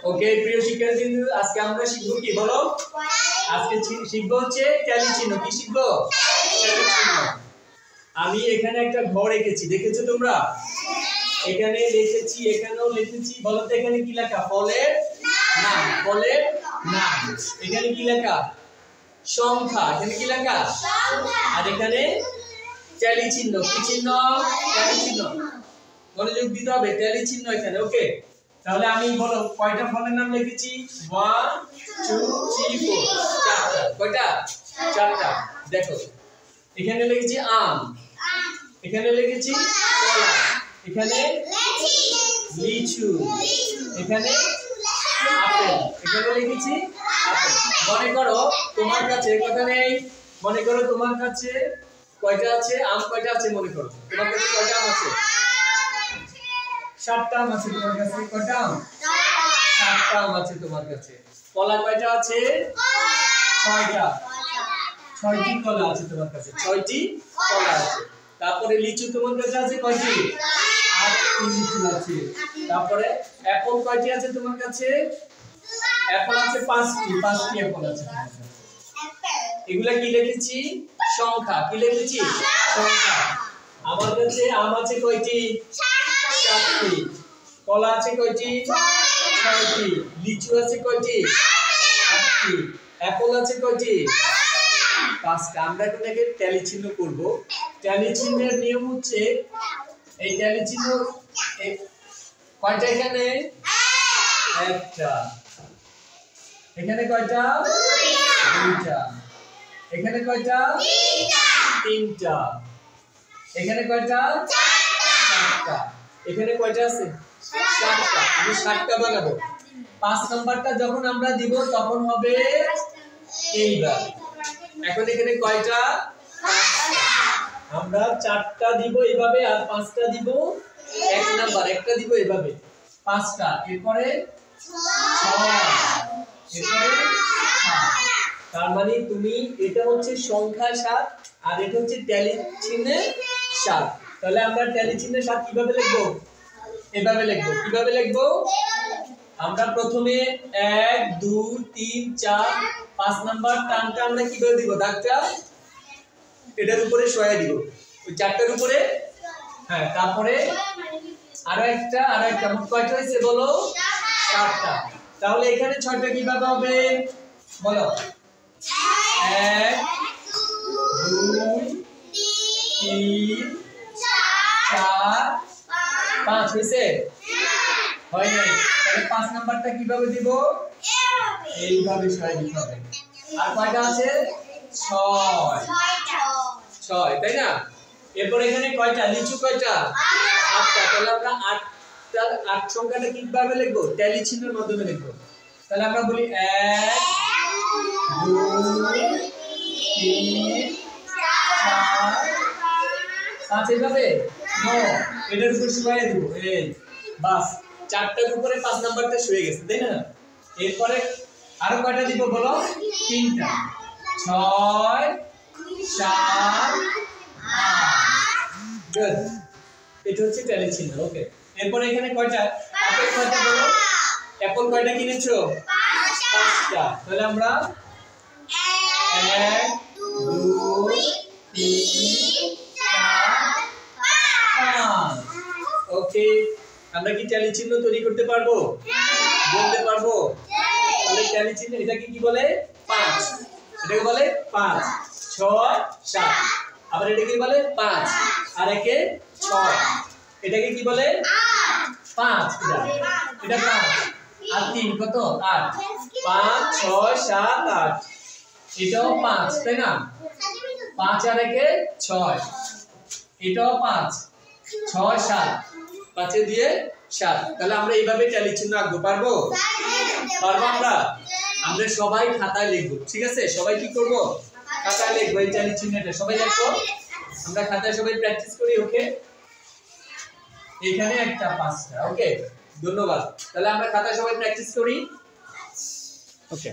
ওকে প্রিয় শিক্ষার্থীবৃন্দ, আজকে আমরা শিখব কি বলো? আজকে শিখব হচ্ছে ট্যালি চিহ্ন। কি শিখব? ট্যালি চিহ্ন। আমি এখানে একটা ঘর এঁকেছি, দেখেছো তোমরা? এখানে লিখেছি, এখানেও লিখেছি। বলো তো এখানে কি লেখা? ফলের নাম। ফলের নাম। এখানে কি লেখা? সংখ্যা। এখানে কি লেখা? সংখ্যা। আর এখানে ট্যালি চিহ্ন। কি চিহ্ন? ট্যালি চিহ্ন। মনোযোগ দিতে হবে, ট্যালি চিহ্ন এখানে। ওকে, তাহলে আমি বলো কয়টা ফলের নাম লিখেছি? 1 2 3 4। চারটা। কয়টা? চারটা। দেখো এখানে লিখেছি আম, এখানে লিখেছি কলা, এখানে লিচু, এখানে আপেল, এখানে লিখেছি আপেল। মনে করো তোমার কাছে কথা নেই, মনে করো তোমার কাছে কয়টা আছে? আম কয়টা আছে মনে করো? তোমার কাছে কয়টা আম আছে? 7টা আম আছে তোমার কাছে। কয়টা আম? 7টা আম আছে তোমার কাছে। কলা কয়টা আছে? 6টা। 6টি কলা আছে তোমার কাছে। 6টি কলা আছে। তারপরে লিচু তোমার কাছে আছে কয়টি? 8টি লিচু আছে। তারপরে অ্যাপল কয়টি আছে তোমার কাছে? অ্যাপল আছে 5টি। 5টি অ্যাপল আছে তোমার কাছে। এগুলা কি লিখেছি? সংখ্যা। কি লিখেছি? সংখ্যা। আমার কাছে আম আছে কয়টি? 7টি। কলা আছে কয়টি? 6টি। লিচু আছে কয়টি? 8টি। অ্যাপল আছে কয়টি? 5টা। আমরা এখন একে ট্যালি চিহ্ন করব। ট্যালি চিহ্নের নিয়ম হচ্ছে এই ট্যালি চিহ্ন কয়টা এখানে? একটা। এখানে কয়টা? দুইটা। এখানে কয়টা? তিনটা। এখানে কয়টা? চারটা। এখানে কয়টা আছে? 7টা। আমি 7টা বানাবো। 5 নাম্বারটা যখন আমরা দিব তখন হবে এইবার। এখন এখানে কয়টা? 5টা। আমরা 4টা দিব এইভাবে, আর 5টা দিব 1 নাম্বার, একটা দিব এইভাবে। 5টা। এরপরে 6, এরপরে 7। তার মানে তুমি এটা হচ্ছে সংখ্যা 7 আর এটা হচ্ছে ট্যালি চিহ্নে 7। তাহলে আমরা ট্যালি চিহ্নে 7 কিভাবে লিখব? এভাবে লিখব। কিভাবে লিখব? আমরা প্রথমে 1 2 3 4 5 নাম্বার টানটা আমরা কিভাবে দিব? দাগটা এটার উপরে সরিয়ে দিব, ওই চারটার উপরে। হ্যাঁ, তারপরে আরো একটা মোট কয়টা হয়েছে বলো? 7টা। তাহলে এখানে 6টা কিভাবে হবে বলো? 1 2 3 4 5 হয়েছে? হয় নাই। তাহলে 5 নাম্বারটা কিভাবে দিব? এইভাবে সরিয়ে দিতে হবে। আর কয়টা আছে? 6, তাই না? এরপর এখানে কয়টা? লিচু কয়টা? 8টা। তাহলে আমরা 8 সংখ্যাটা কিভাবে লিখব? ট্যালি চিহ্নের মাধ্যমে লিখব। তাহলে আমরা বলি 1 2 3 4 5 এইভাবে? নো, এটার উপর সরিয়ে দিব। এই বাস, 4টার উপরে 5 নাম্বারটা সরে গেছে, তাই না? এরপরে আরো কয়টা দিব বলো? 3টা। 6 7 8। গুড। এটা হচ্ছে ট্যালি চিহ্ন। ওকে, এরপর এখানে কয়টা? আপেল কয়টা বলো? অ্যাপল কয়টা কিনেছো? 5টা। তাহলে আমরা 1 2 3 4 5। ওকে, আমরা কি ট্যালি চিহ্ন তৈরি করতে পারবো? বলতে পারবো? তাহলে ট্যালি চিহ্ন এটাকে কি বলে? 5। এটাকে বলে 5 6 7। আবার এটাকে বলে 5 আর একে 6। এটাকে কি বলে? 5। এটা 5 আর 3 কত? 8। 5 6 7 8। এটাও 5, তাই না? 5 আর একে 6। এটাও 5 6 7। 5 এ দিয়ে 7। তাহলে আমরা এইভাবে ট্যালি চিহ্ন আঁকতে পারবো? পারবো আমরা? আমরা সবাই খাতায় লিখবো, ঠিক আছে? সবাই কি করব? খাতায় লিখবো এই ট্যালি চিহ্নটা। সবাই লিখবো। আমরা খাতায় সবাই প্র্যাকটিস করি। ওকে, এখানে একটা 5টা। ওকে, ধন্যবাদ। তাহলে আমরা খাতায় সবাই প্র্যাকটিস করি। ওকে।